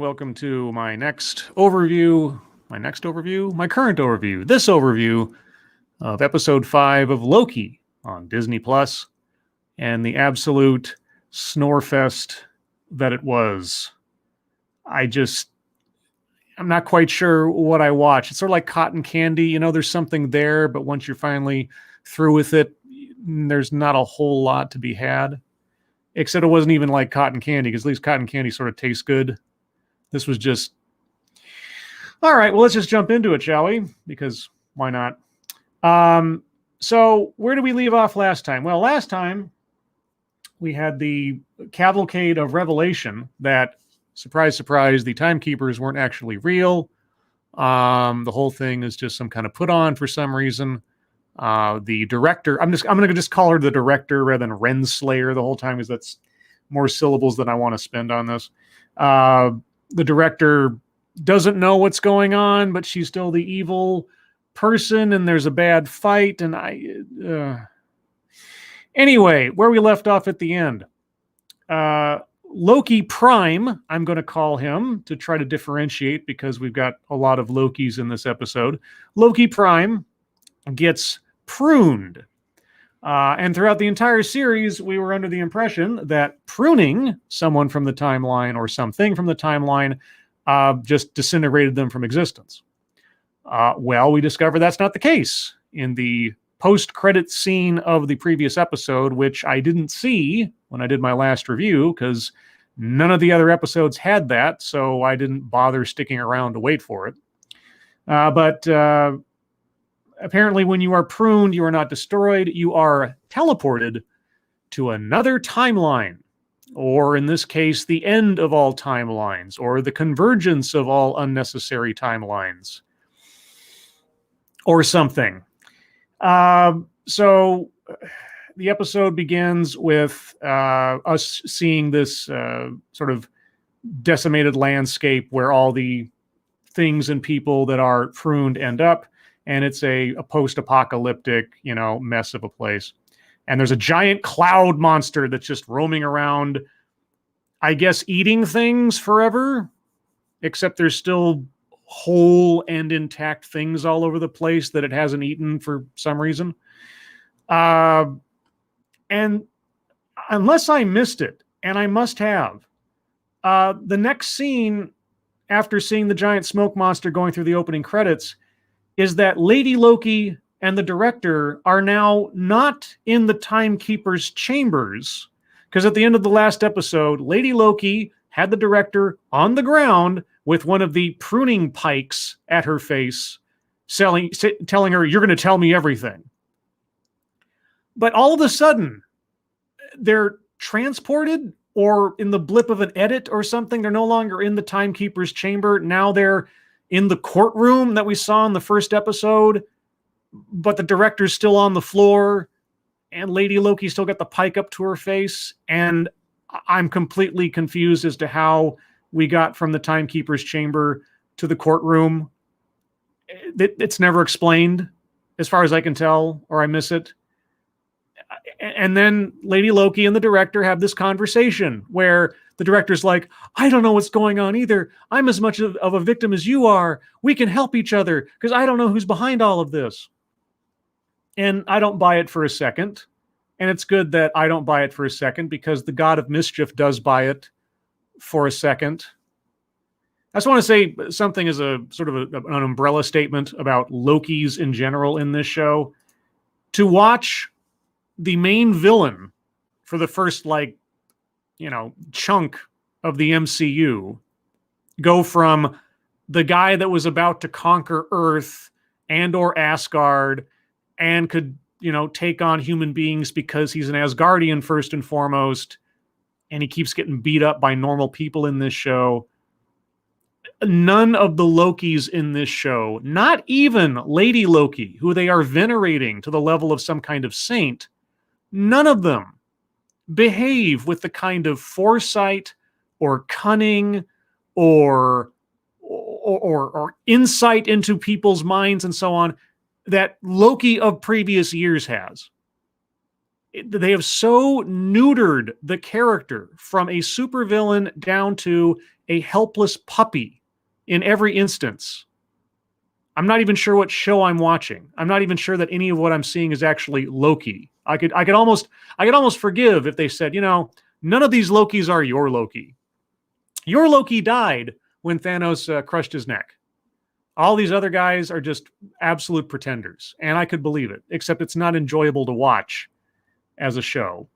Welcome to my current overview, this overview of episode 5 of Loki on Disney Plus, and the absolute snorefest that it was. I'm not quite sure what I watched. It's sort of like cotton candy. You know, there's something there, but once you're finally through with it, there's not a whole lot to be had. Except it wasn't even like cotton candy, because at least cotton candy sort of tastes good. This was just... All right, well, let's just jump into it, shall we? Because why not? So where did we leave off last time? Well, last time we had the cavalcade of revelation that, surprise, surprise, the timekeepers weren't actually real. The whole thing is just some kind of put on for some reason. The director, I'm going to just call her the director rather than Renslayer the whole time, because that's more syllables than I want to spend on this. The director doesn't know what's going on, but she's still the evil person, and there's a bad fight. And anyway, where we left off at the end, Loki Prime, I'm going to call him to try to differentiate, because we've got a lot of Lokis in this episode. Loki Prime gets pruned. And throughout the entire series, we were under the impression that pruning someone from the timeline or something from the timeline just disintegrated them from existence. Well, we discover that's not the case in the post-credit scene of the previous episode, which I didn't see when I did my last review, because none of the other episodes had that, so I didn't bother sticking around to wait for it. But apparently, when you are pruned, you are not destroyed. You are teleported to another timeline, or in this case, the end of all timelines, or the convergence of all unnecessary timelines, or something. So the episode begins with us seeing this sort of decimated landscape where all the things and people that are pruned end up. And it's a post-apocalyptic, mess of a place. And there's a giant cloud monster that's just roaming around, I guess, eating things forever. Except there's still whole and intact things all over the place that it hasn't eaten for some reason. And unless I missed it, and I must have, the next scene, after seeing the giant smoke monster going through the opening credits, is that Lady Loki and the director are now not in the timekeeper's chambers, because at the end of the last episode, Lady Loki had the director on the ground with one of the pruning pikes at her face, telling her, "You're going to tell me everything." But all of a sudden, they're transported, or in the blip of an edit or something, they're no longer in the timekeeper's chamber. Now they're in the courtroom that we saw in the first episode, but the director's still on the floor, and Lady Loki still got the pike up to her face, and I'm completely confused as to how we got from the timekeeper's chamber to the courtroom. It's never explained, as far as I can tell, or I miss it. And then Lady Loki and the director have this conversation where the director's like, "I don't know what's going on either. I'm as much of a victim as you are. We can help each other, because I don't know who's behind all of this." And I don't buy it for a second. And it's good that I don't buy it for a second, because the God of Mischief does buy it for a second. I just want to say something as a sort of an umbrella statement about Lokis in general in this show. To watch the main villain for the first, chunk of the MCU go from the guy that was about to conquer Earth and or Asgard and could, take on human beings because he's an Asgardian first and foremost, and he keeps getting beat up by normal people in this show. None of the Lokis in this show, not even Lady Loki, who they are venerating to the level of some kind of saint, none of them behave with the kind of foresight or cunning or insight into people's minds and so on that Loki of previous years has. They have so neutered the character from a supervillain down to a helpless puppy in every instance. I'm not even sure what show I'm watching. I'm not even sure that any of what I'm seeing is actually Loki. I could almost forgive if they said, none of these Lokis are your Loki. Your Loki died when Thanos crushed his neck. All these other guys are just absolute pretenders, and I could believe it, except it's not enjoyable to watch as a show.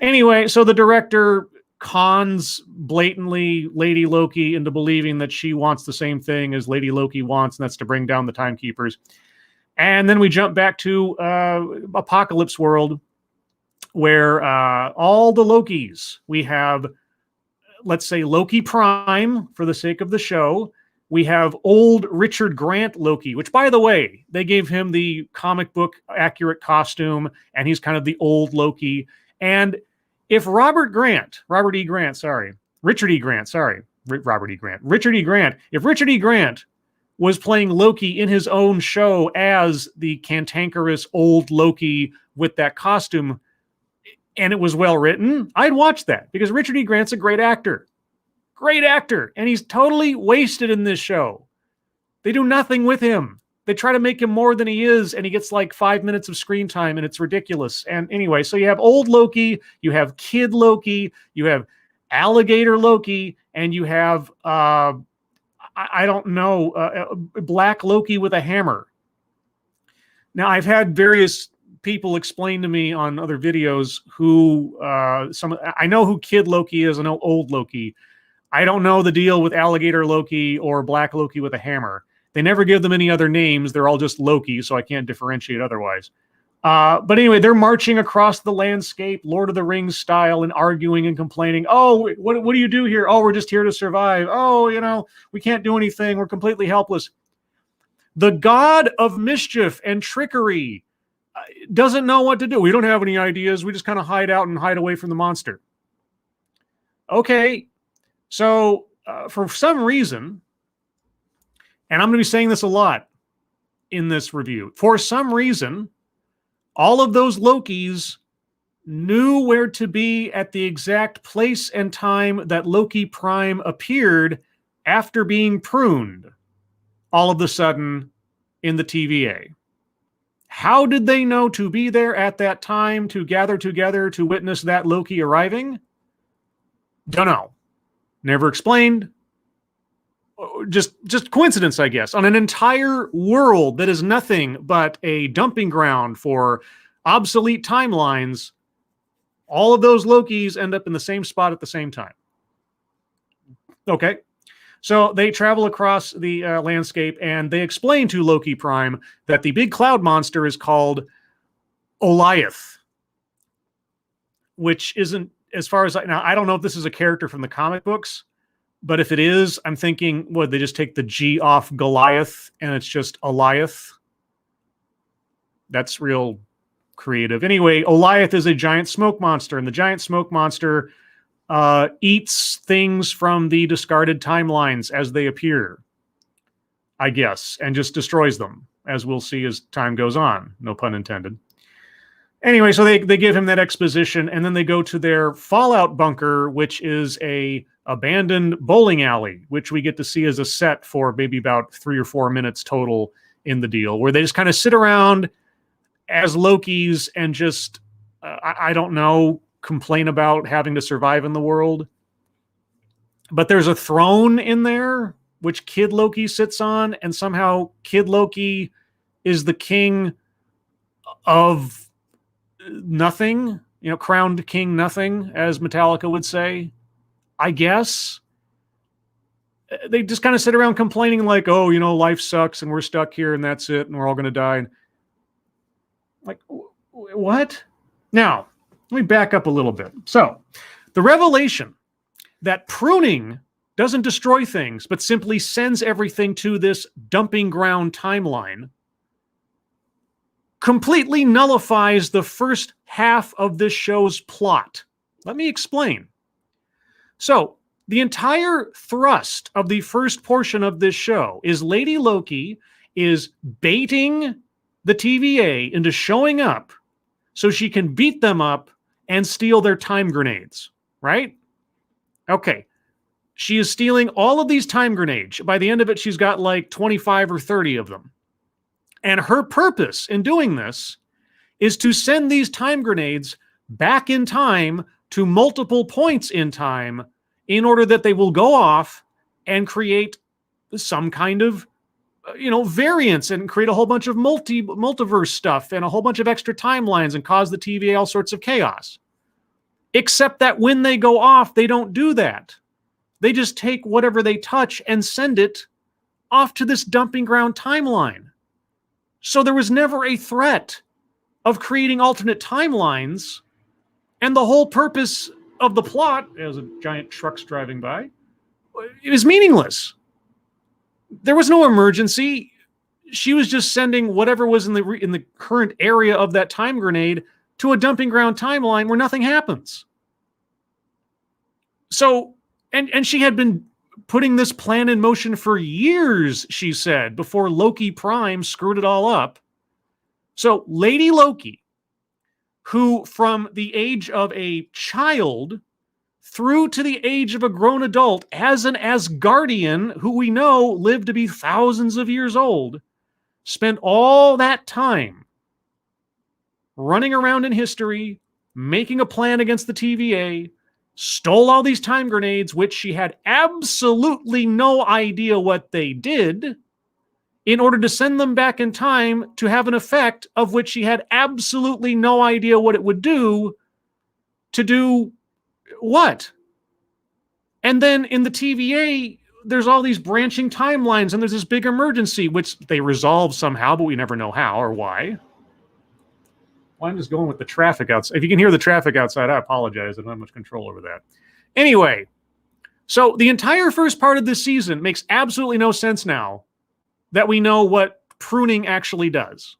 Anyway, so the director cons blatantly Lady Loki into believing that she wants the same thing as Lady Loki wants, and that's to bring down the Timekeepers. And then we jump back to Apocalypse World, where all the Lokis, we have, let's say, Loki Prime, for the sake of the show. We have old Richard Grant Loki, which, by the way, they gave him the comic book accurate costume, and he's kind of the old Loki. And if Richard E. Grant was playing Loki in his own show as the cantankerous old Loki with that costume, and it was well written, I'd watch that, because Richard E. Grant's a great actor. Great actor. And he's totally wasted in this show. They do nothing with him. They try to make him more than he is, and he gets like 5 minutes of screen time, and it's ridiculous. And anyway, so you have old Loki, you have kid Loki, you have alligator Loki, and you have, Black Loki with a hammer. Now, I've had various people explain to me on other videos who, I know who kid Loki is, I know old Loki. I don't know the deal with alligator Loki or Black Loki with a hammer. They never give them any other names. They're all just Loki, so I can't differentiate otherwise. But anyway, they're marching across the landscape, Lord of the Rings style, and arguing and complaining. Oh, what do you do here? Oh, we're just here to survive. Oh, we can't do anything. We're completely helpless. The god of mischief and trickery doesn't know what to do. We don't have any ideas. We just kind of hide out and hide away from the monster. Okay. So, for some reason, and I'm going to be saying this a lot in this review, for some reason, all of those Lokis knew where to be at the exact place and time that Loki Prime appeared after being pruned all of a sudden in the TVA. How did they know to be there at that time to gather together to witness that Loki arriving? Don't know. Never explained. Just coincidence, I guess. On an entire world that is nothing but a dumping ground for obsolete timelines, all of those Lokis end up in the same spot at the same time. Okay. So they travel across the landscape, and they explain to Loki Prime that the big cloud monster is called Goliath, which isn't, as far as now, I don't know if this is a character from the comic books, but if it is, I'm thinking, would they just take the G off Goliath and it's just Goliath? That's real creative. Anyway, Goliath is a giant smoke monster, and the giant smoke monster eats things from the discarded timelines as they appear, I guess, and just destroys them, as we'll see as time goes on. No pun intended. Anyway, so they give him that exposition, and then they go to their fallout bunker, which is a abandoned bowling alley, which we get to see as a set for maybe about 3 or 4 minutes total in the deal, where they just kind of sit around as Lokis and just, I don't know, complain about having to survive in the world. But there's a throne in there, which Kid Loki sits on, and somehow Kid Loki is the king of nothing, crowned king nothing, as Metallica would say, I guess. They just kind of sit around complaining like, oh, life sucks and we're stuck here and that's it and we're all going to die. Like, what? Now, let me back up a little bit. So, the revelation that pruning doesn't destroy things, but simply sends everything to this dumping ground timeline completely nullifies the first half of this show's plot. Let me explain. So, the entire thrust of the first portion of this show is Lady Loki is baiting the TVA into showing up so she can beat them up and steal their time grenades, right? Okay, She is stealing all of these time grenades. By the end of it, she's got like 25 or 30 of them. And her purpose in doing this is to send these time grenades back in time to multiple points in time in order that they will go off and create some kind of variance and create a whole bunch of multiverse stuff and a whole bunch of extra timelines and cause the TVA all sorts of chaos. Except that when they go off, they don't do that. They just take whatever they touch and send it off to this dumping ground timeline. So there was never a threat of creating alternate timelines, and the whole purpose of the plot, as a giant truck's driving by, it was meaningless. There was no emergency. She was just sending whatever was in the current area of that time grenade to a dumping ground timeline where nothing happens. So, and she had been putting this plan in motion for years, she said, before Loki Prime screwed it all up. So Lady Loki, who from the age of a child through to the age of a grown adult as an Asgardian who we know lived to be thousands of years old, spent all that time running around in history, making a plan against the TVA, stole all these time grenades, which she had absolutely no idea what they did, in order to send them back in time to have an effect of which she had absolutely no idea what it would do, to do what? And then in the TVA, there's all these branching timelines, and there's this big emergency, which they resolve somehow, but we never know how or why. Well, I'm just going with the traffic outside. If you can hear the traffic outside, I apologize. I don't have much control over that. Anyway, so the entire first part of this season makes absolutely no sense now that we know what pruning actually does.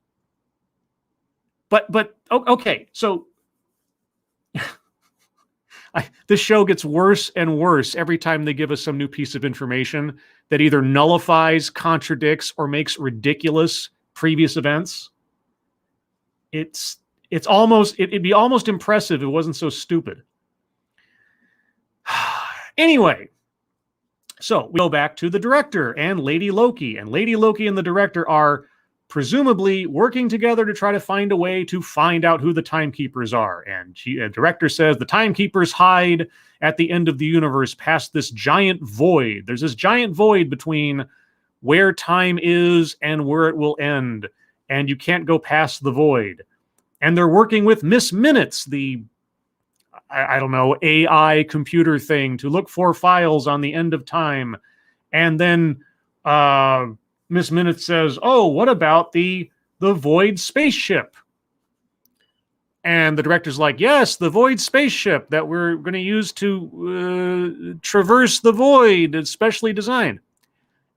But okay, so this show gets worse and worse every time they give us some new piece of information that either nullifies, contradicts, or makes ridiculous previous events. It'd be almost impressive if it wasn't so stupid. Anyway, so we go back to the director and Lady Loki. And Lady Loki and the director are presumably working together to try to find a way to find out who the timekeepers are. And the director says the timekeepers hide at the end of the universe past this giant void. There's this giant void between where time is and where it will end. And you can't go past the void. And they're working with Miss Minutes, the I don't know, AI computer thing to look for files on the end of time. And then Miss Minutes says, oh, what about the Void spaceship? And the director's like, yes, the Void spaceship that we're going to use to traverse the void. It's specially designed.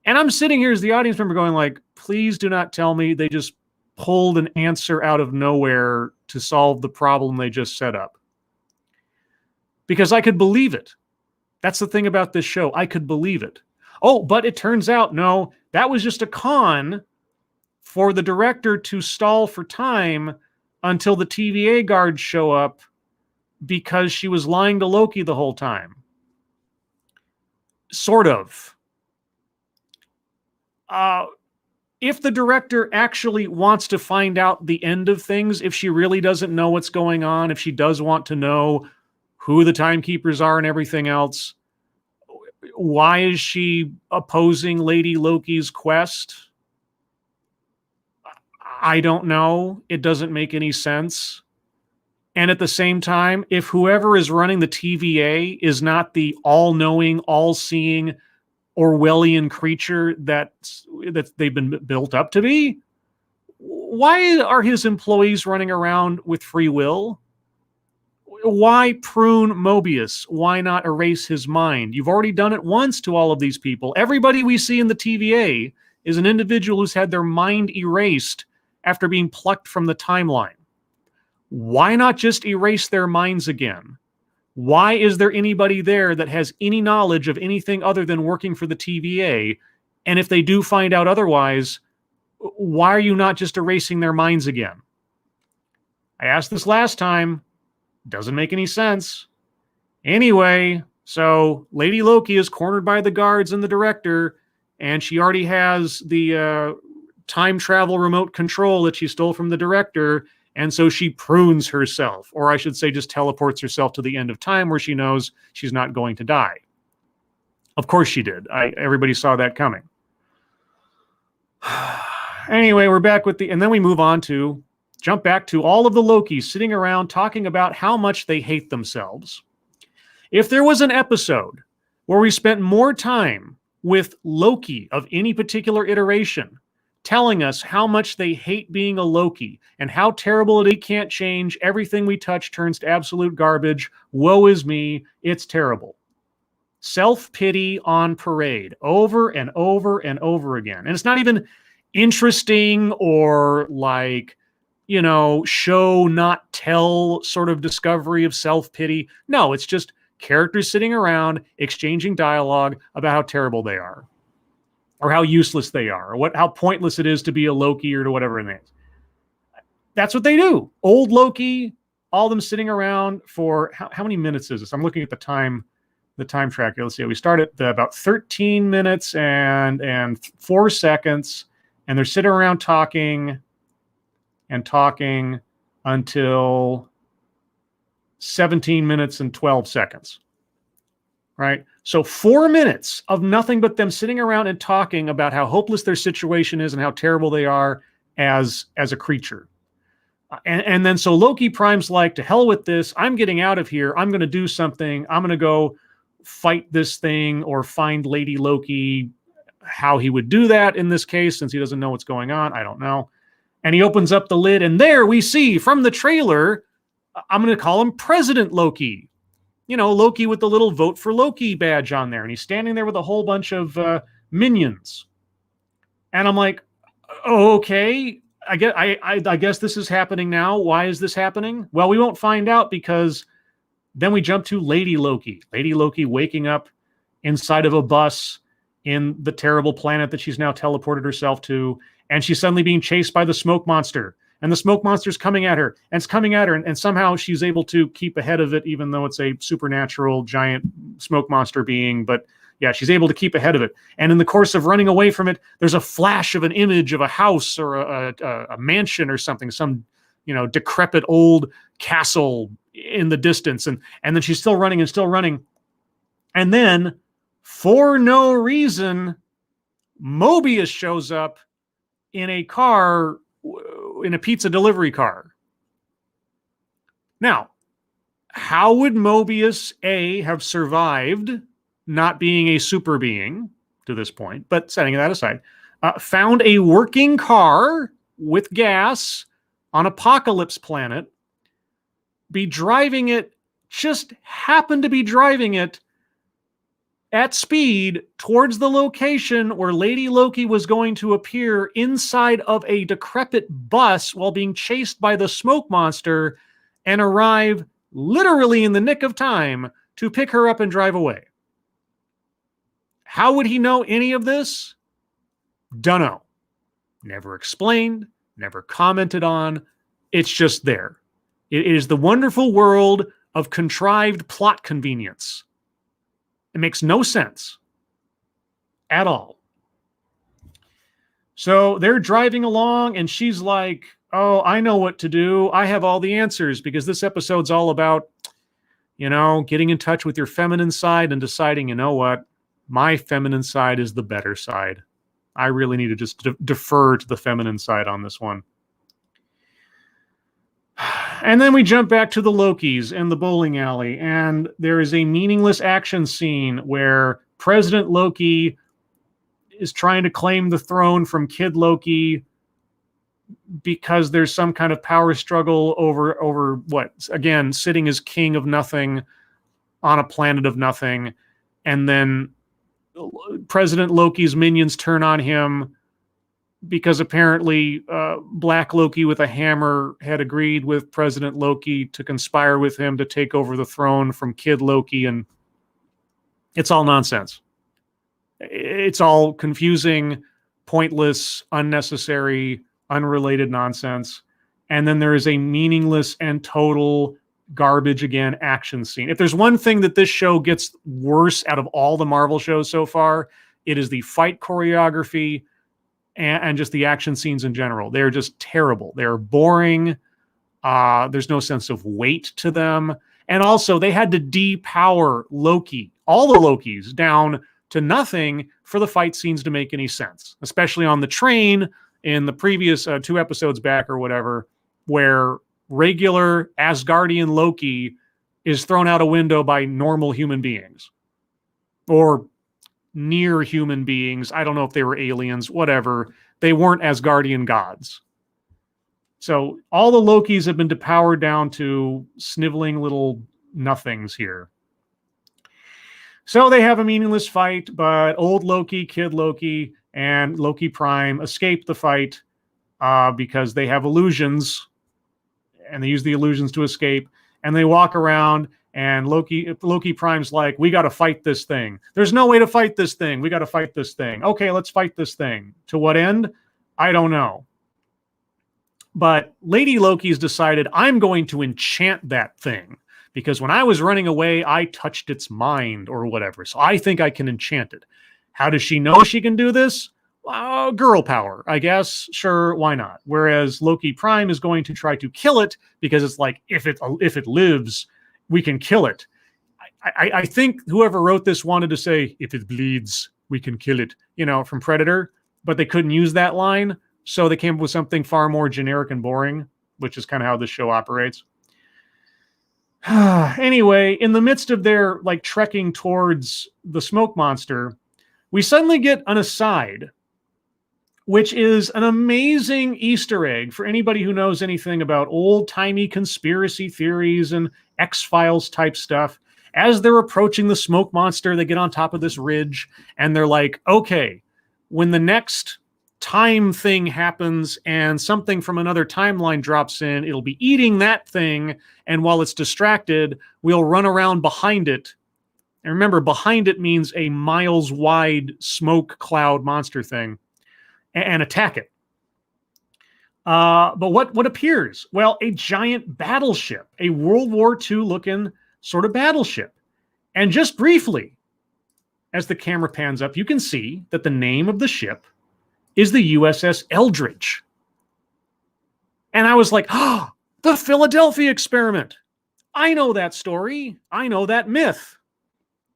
And I'm sitting here as the audience member going like, please do not tell me they just pulled an answer out of nowhere to solve the problem they just set up. Because I could believe it. That's the thing about this show. I could believe it. Oh, but it turns out, no, that was just a con for the director to stall for time until the TVA guards show up because she was lying to Loki the whole time. Sort of. If the director actually wants to find out the end of things, if she really doesn't know what's going on, if she does want to know who the timekeepers are and everything else, why is she opposing Lady Loki's quest? I don't know. It doesn't make any sense. And at the same time, if whoever is running the TVA is not the all-knowing, all-seeing Orwellian creature that they've been built up to be, why are his employees running around with free will? Why prune Mobius? Why not erase his mind? You've already done it once to all of these people. Everybody we see in the TVA is an individual who's had their mind erased after being plucked from the timeline. Why not just erase their minds again? Why is there anybody there that has any knowledge of anything other than working for the TVA? And if they do find out otherwise, why are you not just erasing their minds again? I asked this last time. Doesn't make any sense. Anyway, So Lady Loki is cornered by the guards and the director, and she already has the time travel remote control that she stole from the director. And so she prunes herself, or I should say just teleports herself to the end of time where she knows she's not going to die. Of course she did. Everybody saw that coming. Anyway, we're back with and then we jump back to all of the Lokis sitting around talking about how much they hate themselves. If there was an episode where we spent more time with Loki of any particular iteration telling us how much they hate being a Loki and how terrible it can't change, everything we touch turns to absolute garbage, woe is me, it's terrible. Self-pity on parade over and over and over again. And it's not even interesting or like, show not tell sort of discovery of self-pity. No, it's just characters sitting around exchanging dialogue about how terrible they are or how useless they are or how pointless it is to be a Loki or to whatever it is. That's what they do. Old Loki, all of them sitting around for how many minutes is this? I'm looking at the time tracker. Let's see. We start at about 13 minutes and 4 seconds, and they're sitting around talking until 17 minutes and 12 seconds. Right? So 4 minutes of nothing but them sitting around and talking about how hopeless their situation is and how terrible they are as a creature. And then so Loki Prime's like, to hell with this. I'm getting out of here. I'm going to do something. I'm going to go fight this thing or find Lady Loki. How he would do that in this case, since he doesn't know what's going on, I don't know. And he opens up the lid, and there we see from the trailer, I'm going to call him President Loki. Loki with the little Vote for Loki badge on there. And he's standing there with a whole bunch of minions. And I'm like, oh, okay, I guess this is happening now. Why is this happening? Well, we won't find out, because then we jump to Lady Loki. Lady Loki waking up inside of a bus in the terrible planet that she's now teleported herself to. And she's suddenly being chased by the smoke monster. And the smoke monster's coming at her. And it's coming at her. And somehow she's able to keep ahead of it, even though it's a supernatural giant smoke monster being. But yeah, she's able to keep ahead of it. And in the course of running away from it, there's a flash of an image of a house or a mansion or something, some decrepit old castle in the distance. And then she's still running and still running. And then, for no reason, Mobius shows up in a car, in a pizza delivery car. Now, how would Mobius, A, have survived not being a super being to this point, but setting that aside, found a working car with gas on Apocalypse Planet, be driving it, just happened to be driving it at speed towards the location where Lady Loki was going to appear inside of a decrepit bus while being chased by the smoke monster, and arrive literally in the nick of time to pick her up and drive away. How would he know any of this? Dunno. Never explained, never commented on. It's just there. It is the wonderful world of contrived plot convenience. It makes no sense at all. So they're driving along, and she's like, oh, I know what to do. I have all the answers, because this episode's all about, getting in touch with your feminine side and deciding, what? My feminine side is the better side. I really need to just defer to the feminine side on this one. And then we jump back to the Lokis in the bowling alley, and there is a meaningless action scene where President Loki is trying to claim the throne from Kid Loki because there's some kind of power struggle over what? Again, sitting as king of nothing on a planet of nothing. And then President Loki's minions turn on him because apparently Black Loki with a hammer had agreed with President Loki to conspire with him to take over the throne from Kid Loki, and it's all nonsense. It's all confusing, pointless, unnecessary, unrelated nonsense. And then there is a meaningless and total garbage again, action scene. If there's one thing that this show gets worse out of all the Marvel shows so far, it is the fight choreography and just the action scenes in general. They're just terrible. They're boring. There's no sense of weight to them. And also, they had to depower Loki, all the Lokis, down to nothing for the fight scenes to make any sense, especially on the train in the previous 2 episodes back or whatever, where regular Asgardian Loki is thrown out a window by normal human beings or near human beings. I don't know if they were aliens, whatever. They weren't Asgardian gods. So all the Lokis have been depowered down to sniveling little nothings here. So they have a meaningless fight, but old Loki, kid Loki, and Loki Prime escape the fight because they have illusions, and they use the illusions to escape. And they walk around, and Loki Prime's like, we got to fight this thing. There's no way to fight this thing. We got to fight this thing. Okay, let's fight this thing. To what end? I don't know. But Lady Loki's decided, I'm going to enchant that thing. Because when I was running away, I touched its mind or whatever. So I think I can enchant it. How does she know she can do this? Girl power, I guess. Sure, why not? Whereas Loki Prime is going to try to kill it because it's like, if it lives, we can kill it. I think whoever wrote this wanted to say, if it bleeds, we can kill it, from Predator. But they couldn't use that line. So they came up with something far more generic and boring, which is kind of how this show operates. Anyway, in the midst of their trekking towards the smoke monster, we suddenly get an aside, which is an amazing Easter egg for anybody who knows anything about old-timey conspiracy theories and X-Files type stuff. As they're approaching the smoke monster, they get on top of this ridge, and they're like, okay, when the next time thing happens and something from another timeline drops in, it'll be eating that thing, and while it's distracted, we'll run around behind it. And remember, behind it means a miles-wide smoke cloud monster thing, and attack it. But what appears? Well, a giant battleship, a World War II looking sort of battleship. And just briefly, as the camera pans up, you can see that the name of the ship is the USS Eldridge. And I was like, oh, the Philadelphia experiment. I know that story. I know that myth.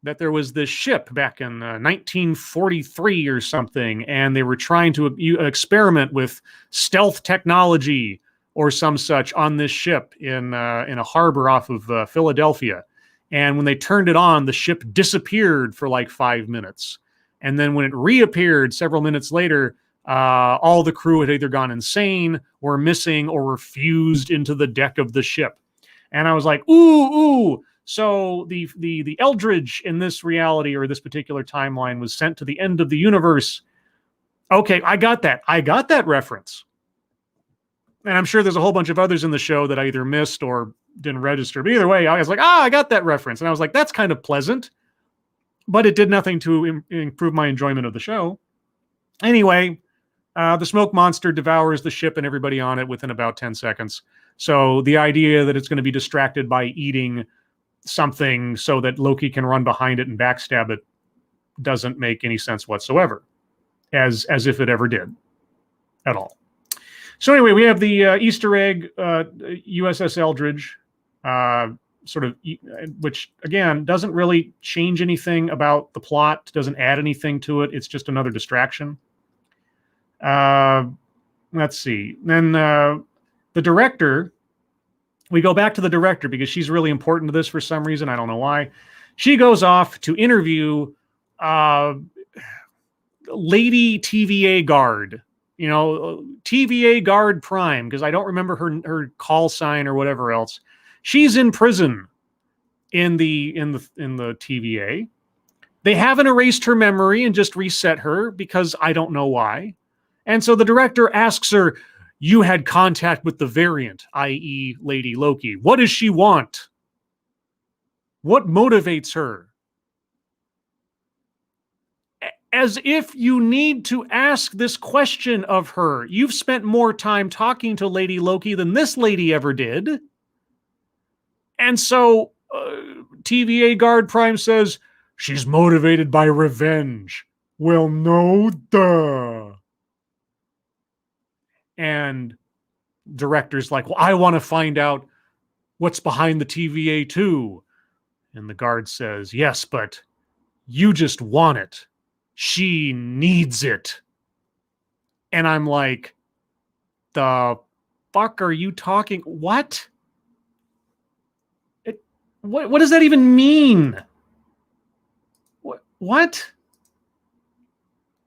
That there was this ship back in 1943 or something, and they were trying to experiment with stealth technology or some such on this ship in a harbor off of Philadelphia. And when they turned it on, the ship disappeared for 5 minutes. And then when it reappeared several minutes later, all the crew had either gone insane or missing or were fused into the deck of the ship. And I was like, ooh. So the Eldridge in this reality or this particular timeline was sent to the end of the universe. Okay, I got that. I got that reference. And I'm sure there's a whole bunch of others in the show that I either missed or didn't register. But either way, I was like, I got that reference. And I was like, that's kind of pleasant. But it did nothing to improve my enjoyment of the show. Anyway, the smoke monster devours the ship and everybody on it within about 10 seconds. So the idea that it's going to be distracted by eating something so that Loki can run behind it and backstab it doesn't make any sense whatsoever, as if it ever did at all. So anyway, we have the Easter egg USS Eldridge, which again doesn't really change anything about the plot, doesn't add anything to it. It's just another distraction. Let's see. Then the director. We go back to the director because she's really important to this for some reason. I don't know why. She goes off to interview Lady TVA Guard, TVA Guard Prime, because I don't remember her call sign or whatever else. She's in prison in the TVA. They haven't erased her memory and just reset her because I don't know why. And so the director asks her, you had contact with the variant, i.e. Lady Loki. What does she want? What motivates her? As if you need to ask this question of her. You've spent more time talking to Lady Loki than this lady ever did. And so TVA guard Prime says, she's motivated by revenge. Well, no, duh. And director's like, well, I want to find out what's behind the TVA too. And the guard says, yes, but you just want it. She needs it. And I'm like, the fuck are you talking? What? What does that even mean? What?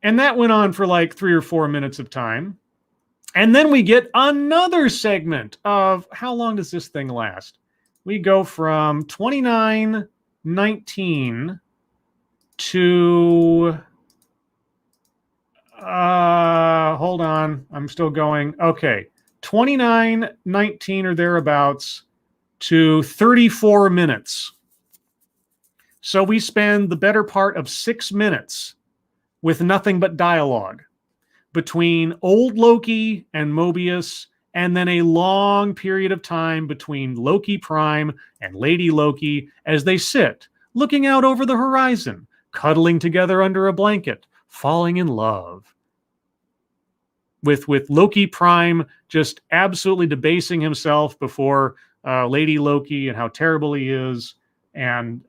And that went on for like 3 or 4 minutes of time. And then we get another segment of, how long does this thing last? We go from 29:19 to, hold on, I'm still going. Okay, 29:19 or thereabouts to 34 minutes. So we spend the better part of 6 minutes with nothing but dialogue between old Loki and Mobius, and then a long period of time between Loki Prime and Lady Loki as they sit, looking out over the horizon, cuddling together under a blanket, falling in love. With Loki Prime just absolutely debasing himself before Lady Loki and how terrible he is, and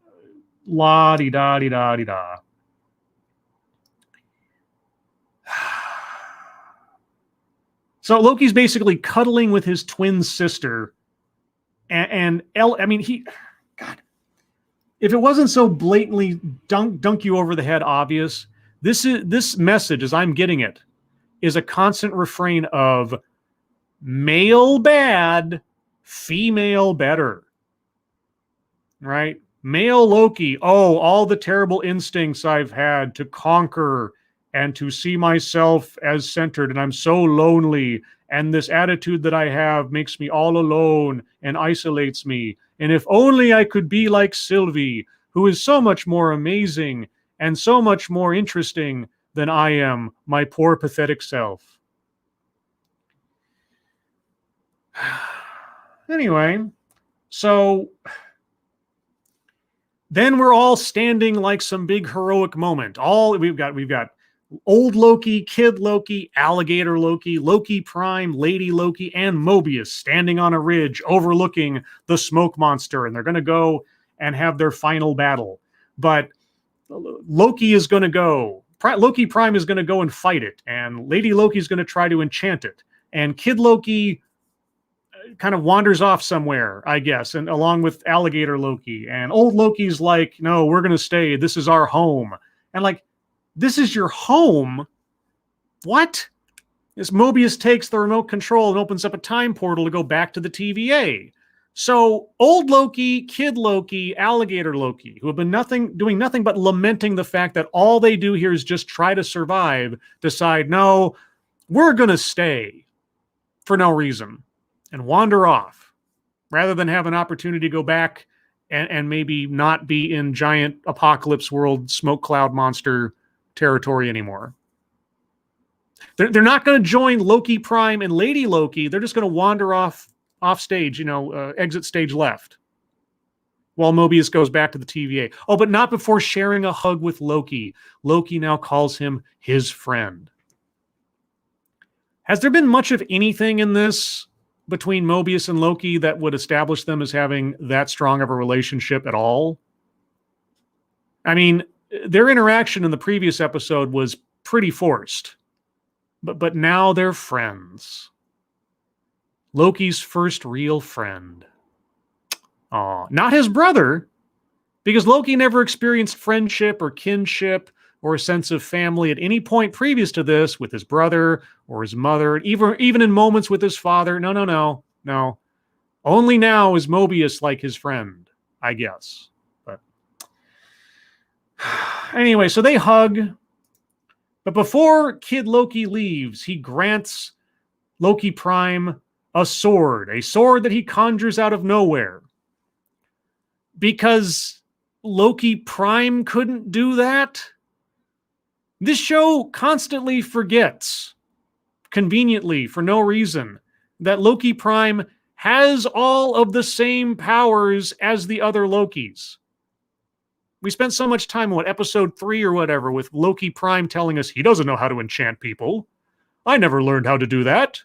la-di-da-di-da-di-da. So Loki's basically cuddling with his twin sister, and I mean, God, if it wasn't so blatantly dunk you over the head obvious, this message, as I'm getting it, is a constant refrain of male bad, female better. Right? Male Loki, oh, all the terrible instincts I've had to conquer and to see myself as centered, and I'm so lonely, and this attitude that I have makes me all alone and isolates me. And if only I could be like Sylvie, who is so much more amazing and so much more interesting than I am, my poor pathetic self. Anyway, so then we're all standing like some big heroic moment. We've got old Loki, kid Loki, alligator Loki, Loki Prime, Lady Loki, and Mobius standing on a ridge overlooking the smoke monster, and they're going to go and have their final battle. But Loki is going to go. Loki Prime is going to go and fight it, and Lady Loki is going to try to enchant it, and kid Loki kind of wanders off somewhere, I guess, and along with alligator Loki, and old Loki's like, no, we're going to stay. This is our home. And like, this is your home? What? As Mobius takes the remote control and opens up a time portal to go back to the TVA. So old Loki, kid Loki, alligator Loki, who have been doing nothing but lamenting the fact that all they do here is just try to survive, decide, no, we're going to stay for no reason and wander off rather than have an opportunity to go back and maybe not be in giant apocalypse world smoke cloud monster territory anymore. They're not going to join Loki Prime and Lady Loki. They're just going to wander off stage, exit stage left, while Mobius goes back to the TVA. Oh, but not before sharing a hug with Loki. Loki now calls him his friend. Has there been much of anything in this between Mobius and Loki that would establish them as having that strong of a relationship at all? I mean, their interaction in the previous episode was pretty forced. But now they're friends. Loki's first real friend. Aw, not his brother, because Loki never experienced friendship or kinship or a sense of family at any point previous to this with his brother or his mother, even in moments with his father. No. Only now is Mobius like his friend, I guess. But anyway, so they hug. But before Kid Loki leaves, he grants Loki Prime a sword that he conjures out of nowhere. Because Loki Prime couldn't do that? This show constantly forgets, conveniently, for no reason, that Loki Prime has all of the same powers as the other Lokis. We spent so much time on episode 3 or whatever with Loki Prime telling us he doesn't know how to enchant people. I never learned how to do that.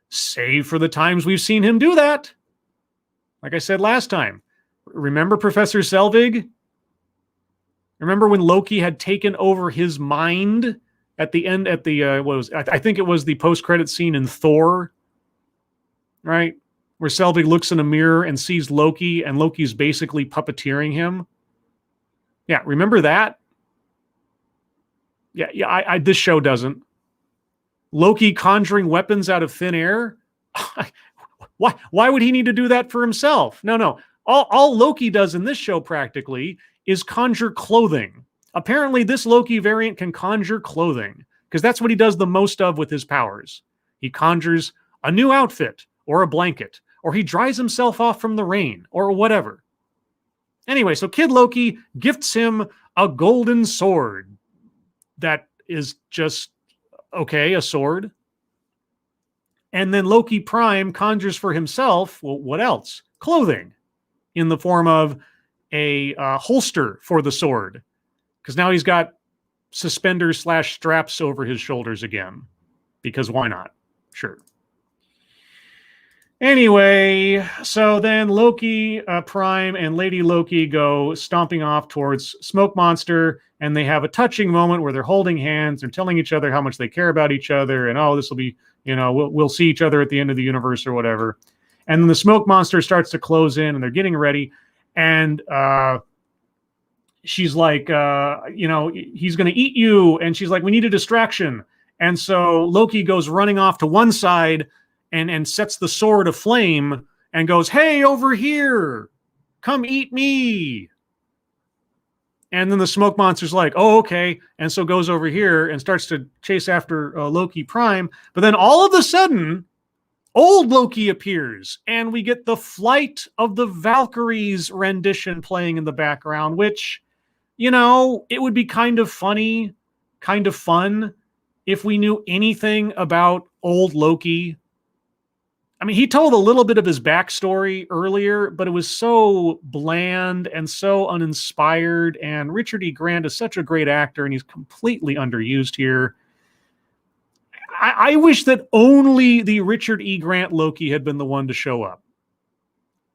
Save for the times we've seen him do that. Like I said last time, remember Professor Selvig? Remember when Loki had taken over his mind at the end, at the, I think it was the post-credit scene in Thor, right? Where Selvig looks in a mirror and sees Loki, and Loki's basically puppeteering him. Yeah, remember that? Yeah, this show doesn't. Loki conjuring weapons out of thin air? Why would he need to do that for himself? No. All Loki does in this show practically is conjure clothing. Apparently, this Loki variant can conjure clothing because that's what he does the most of with his powers. He conjures a new outfit or a blanket, or he dries himself off from the rain or whatever. Anyway, so Kid Loki gifts him a golden sword that is just, okay, a sword. And then Loki Prime conjures for himself, well, what else? Clothing in the form of a holster for the sword. Because now he's got suspenders / straps over his shoulders again. Because why not? Sure. Anyway, so then Loki Prime and Lady Loki go stomping off towards Smoke Monster, and they have a touching moment where they're holding hands and telling each other how much they care about each other, and oh, this will be, we'll see each other at the end of the universe or whatever. And then the Smoke Monster starts to close in, and they're getting ready, and she's like, he's going to eat you, and she's like, we need a distraction. And so Loki goes running off to one side and sets the sword aflame and goes, hey, over here, come eat me. And then the Smoke Monster's like, oh, okay. And so goes over here and starts to chase after Loki Prime. But then all of a sudden, old Loki appears, and we get the Flight of the Valkyries rendition playing in the background, which, it would be kind of funny, kind of fun if we knew anything about old Loki. I mean, he told a little bit of his backstory earlier, but it was so bland and so uninspired. And Richard E. Grant is such a great actor, and he's completely underused here. I wish that only the Richard E. Grant Loki had been the one to show up,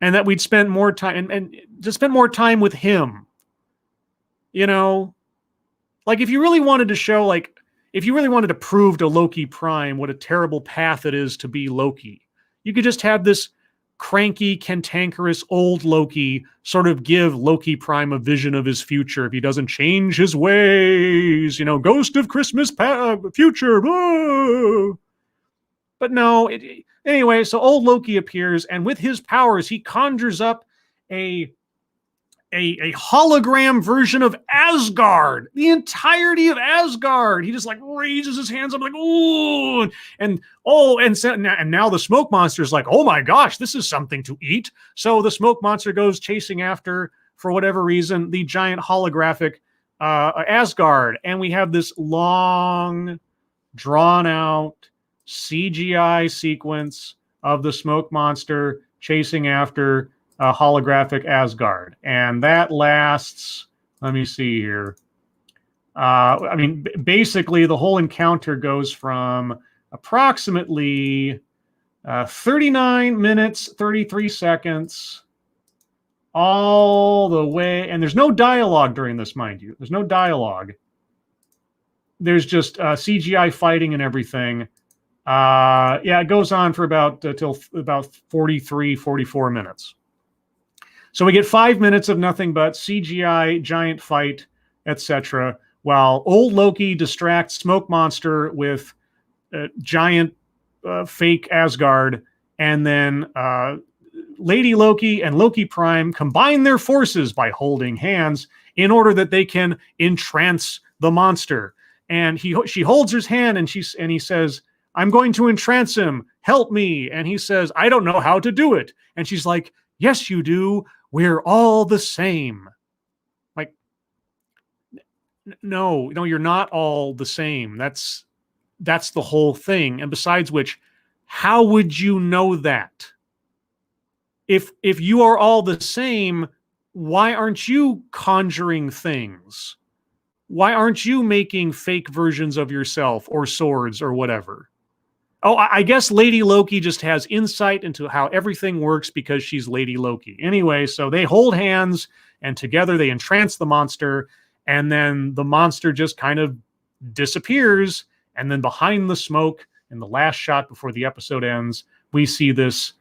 and that we'd spend more time and to spend more time with him. Like if you really wanted to show, if you really wanted to prove to Loki Prime what a terrible path it is to be Loki, you could just have this cranky, cantankerous old Loki sort of give Loki Prime a vision of his future if he doesn't change his ways, ghost of Christmas future. Whoa. But no, anyway, so old Loki appears, and with his powers, he conjures up a hologram version of Asgard, the entirety of Asgard. He just raises his hands up ooh, and now the Smoke Monster is like, oh my gosh, this is something to eat. So the Smoke Monster goes chasing after, for whatever reason, the giant holographic Asgard, and we have this long, drawn out CGI sequence of the Smoke Monster chasing after holographic Asgard, and that lasts, let me see here, basically the whole encounter goes from approximately 39 minutes 33 seconds all the way, and there's no dialogue during this, mind you. There's no dialogue. There's just CGI fighting and everything. It goes on for till about 43 44 minutes. So we get 5 minutes of nothing but CGI, giant fight, etc., while old Loki distracts Smoke Monster with giant fake Asgard, and then Lady Loki and Loki Prime combine their forces by holding hands in order that they can entrance the monster. And she holds his hand, and he says, I'm going to entrance him. Help me. And he says, I don't know how to do it. And she's like, yes, you do. We're all the same. No, you're not all the same. That's the whole thing. And besides which, How would you know that? If you are all the same, why aren't you conjuring things? Why aren't you making fake versions of yourself or swords or whatever? Oh, I guess Lady Loki just has insight into how everything works because she's Lady Loki. Anyway, so they hold hands and together they entrance the monster, and then the monster just kind of disappears. And then behind the smoke, in the last shot before the episode ends, we see this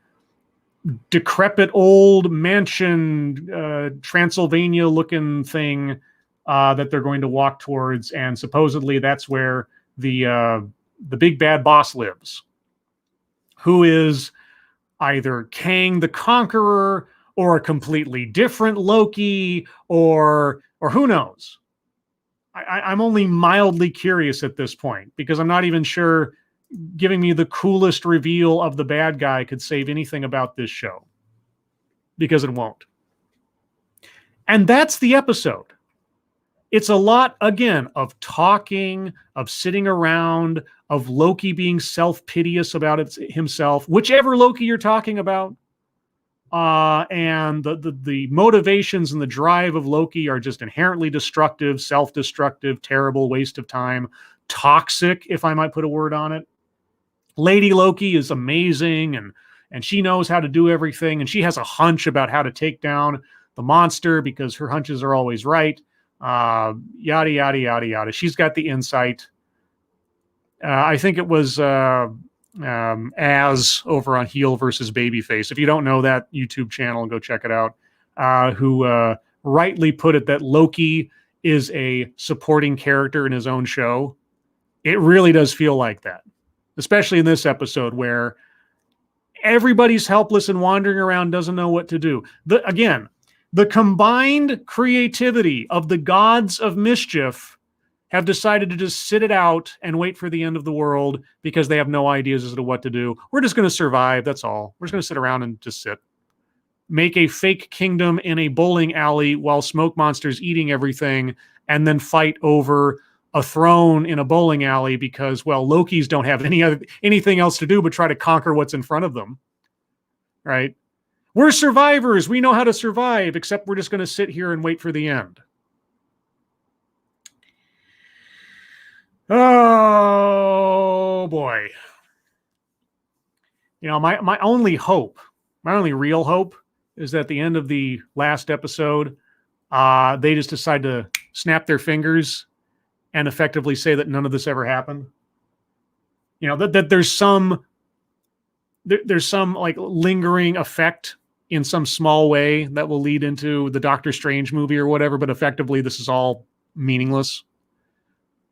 decrepit old mansion, Transylvania looking thing that they're going to walk towards. And supposedly that's where the big bad boss lives, who is either Kang the Conqueror or a completely different Loki, or who knows. I'm only mildly curious at this point because I'm not even sure giving me the coolest reveal of the bad guy could save anything about this show, because it won't. And that's the episode. It's a lot, again, of talking, of sitting around, of Loki being self-piteous about himself, whichever Loki you're talking about. And the motivations and the drive of Loki are just inherently destructive, self-destructive, terrible, waste of time, toxic, if I might put a word on it. Lady Loki is amazing, and she knows how to do everything, and she has a hunch about how to take down the monster because her hunches are always right. Yada, yada, yada, yada. She's got the insight. I think it was Az over on Heel versus Babyface. If you don't know that YouTube channel, go check it out. Who rightly put it that Loki is a supporting character in his own show. It really does feel like that, especially in this episode where everybody's helpless and wandering around, doesn't know what to do. The combined creativity of the gods of mischief have decided to just sit it out and wait for the end of the world because they have no ideas as to what to do. We're just going to survive. That's all. We're just going to sit around and just sit. Make a fake kingdom in a bowling alley while smoke monsters eating everything, and then fight over a throne in a bowling alley because, well, Lokis don't have anything else to do but try to conquer what's in front of them. Right? We're survivors. We know how to survive, except we're just going to sit here and wait for the end. Oh, boy. You know, my only hope, my only real hope is that at the end of the last episode, they just decide to snap their fingers and effectively say that none of this ever happened. You know, that there's some like lingering effect in some small way that will lead into the Doctor Strange movie or whatever, but effectively this is all meaningless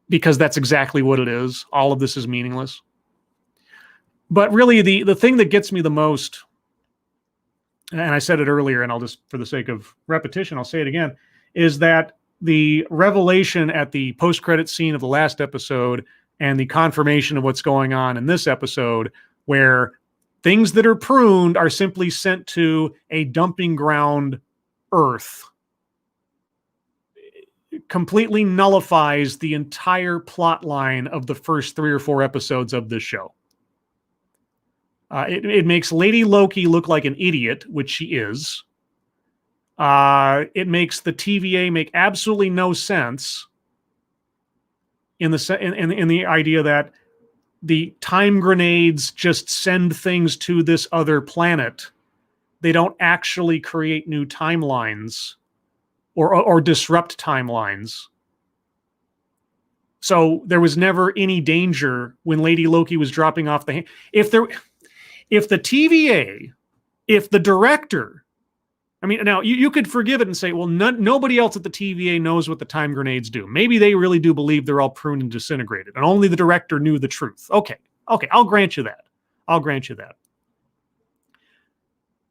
because that's exactly what it is. All of this is meaningless. But really the thing that gets me the most, and I said it earlier, and I'll just, for the sake of repetition, I'll say it again, is that the revelation at the post-credit scene of the last episode and the confirmation of what's going on in this episode, where things that are pruned are simply sent to a dumping ground, Earth, completely nullifies the entire plot line of the first 3 or 4 episodes of this show. It makes Lady Loki look like an idiot, which she is. It makes the TVA make absolutely no sense in the idea that the time grenades just send things to this other planet. They don't actually create new timelines or disrupt timelines. So there was never any danger when Lady Loki was dropping off the... If the TVA, if the director... I mean, now you could forgive it and say, well, nobody else at the TVA knows what the time grenades do. Maybe they really do believe they're all pruned and disintegrated, and only the director knew the truth. Okay, I'll grant you that.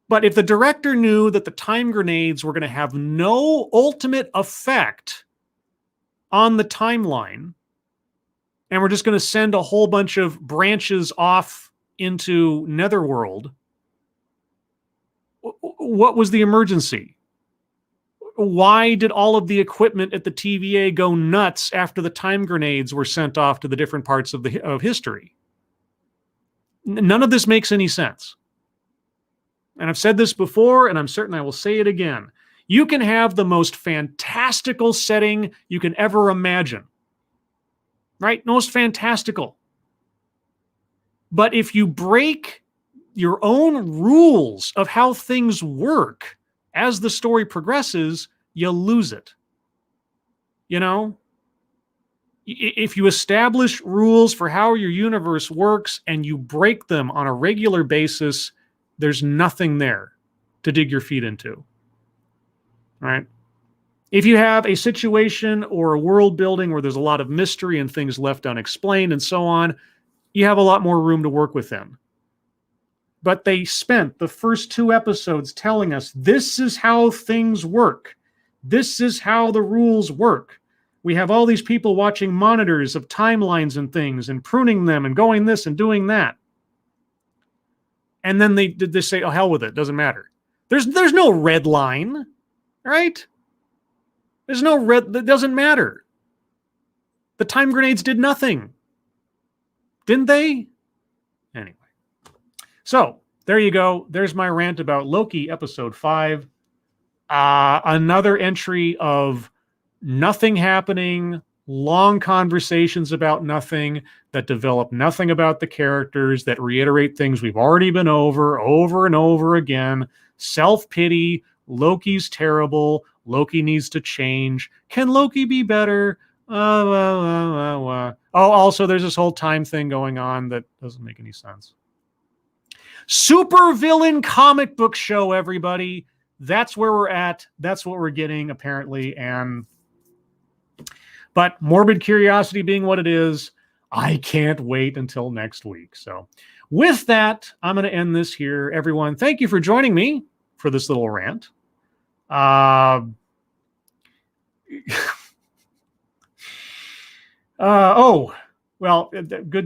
But if the director knew that the time grenades were going to have no ultimate effect on the timeline, and we're just going to send a whole bunch of branches off into Netherworld, what was the emergency? Why did all of the equipment at the TVA go nuts after the time grenades were sent off to the different parts of history? None of this makes any sense. And I've said this before, and I'm certain I will say it again. You can have the most fantastical setting you can ever imagine, right? Most fantastical. But if you break your own rules of how things work as the story progresses, you lose it. You know? If you establish rules for how your universe works and you break them on a regular basis, there's nothing there to dig your feet into. Right? If you have a situation or a world building where there's a lot of mystery and things left unexplained and so on, you have a lot more room to work within. But they spent the first 2 episodes telling us this is how things work. This is how the rules work. We have all these people watching monitors of timelines and things and pruning them and going this and doing that. And then they say, oh, hell with it. Doesn't matter. There's no red line, right? There's no red. That doesn't matter. The time grenades did nothing. Didn't they? Anyway. So there you go. There's my rant about Loki episode 5. Another entry of nothing happening, long conversations about nothing, that develop nothing about the characters, that reiterate things we've already been over and over again. Self-pity, Loki's terrible, Loki needs to change. Can Loki be better? Oh, also there's this whole time thing going on that doesn't make any sense. Super villain comic book show, everybody. That's where we're at. That's what we're getting, apparently, but morbid curiosity being what it is, I can't wait until next week. So with that, I'm going to end this here. Everyone, thank you for joining me for this little rant. Good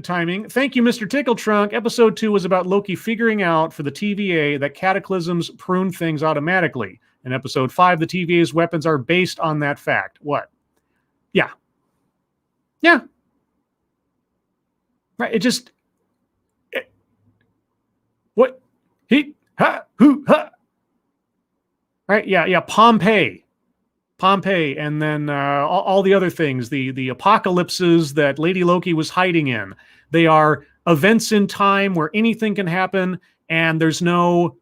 timing. Thank you, Mr. Tickletrunk. Episode 2 was about Loki figuring out for the TVA that cataclysms prune things automatically. In episode 5, the TVA's weapons are based on that fact. What? Yeah. Right. What? He, ha, who, ha. Right. Yeah. Pompeii. And then all the other things, the apocalypses that Lady Loki was hiding in. They are events in time where anything can happen and there's no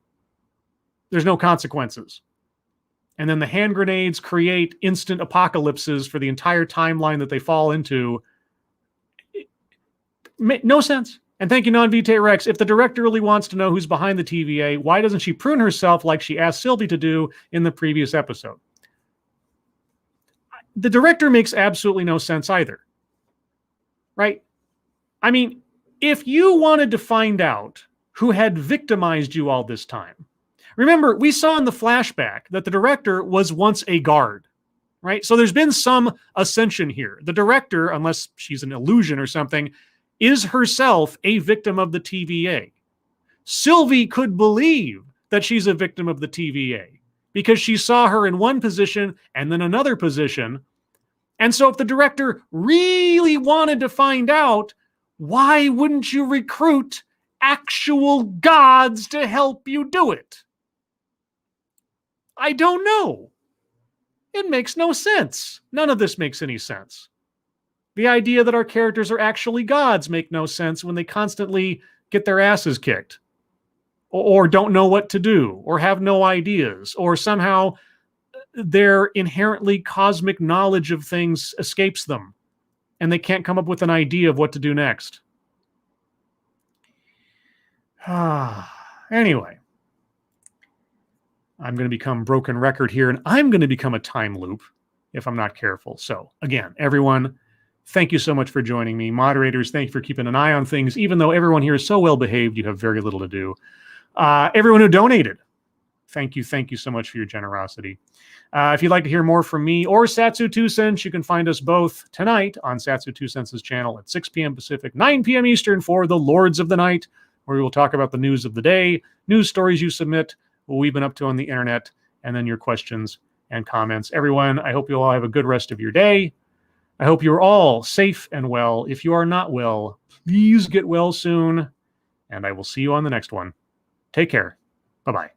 consequences. And then the hand grenades create instant apocalypses for the entire timeline that they fall into. No sense. And thank you, Non-Vitae Rex. If the director really wants to know who's behind the TVA, why doesn't she prune herself like she asked Sylvie to do in the previous episode? The director makes absolutely no sense either. Right? I mean, if you wanted to find out who had victimized you all this time, remember, we saw in the flashback that the director was once a guard, right? So there's been some ascension here. The director, unless she's an illusion or something, is herself a victim of the TVA. Sylvie could believe that she's a victim of the TVA because she saw her in one position and then another position. And so if the director really wanted to find out, why wouldn't you recruit actual gods to help you do it? I don't know. It makes no sense. None of this makes any sense. The idea that our characters are actually gods make no sense when they constantly get their asses kicked or don't know what to do or have no ideas or somehow their inherently cosmic knowledge of things escapes them and they can't come up with an idea of what to do next. Anyway, I'm going to become broken record here and I'm going to become a time loop if I'm not careful. So again, everyone, thank you so much for joining me. Moderators, thank you for keeping an eye on things. Even though everyone here is so well behaved, you have very little to do. Everyone who donated, thank you so much for your generosity. If you'd like to hear more from me or Satsu 2 Cents, you can find us both tonight on Satsu 2 Cents' channel at 6 p.m. Pacific, 9 p.m. Eastern for the Lords of the Night, where we will talk about the news of the day, news stories you submit, what we've been up to on the internet, and then your questions and comments. Everyone, I hope you all have a good rest of your day. I hope you're all safe and well. If you are not well, please get well soon. and I will see you on the next one. Take care. Bye-bye.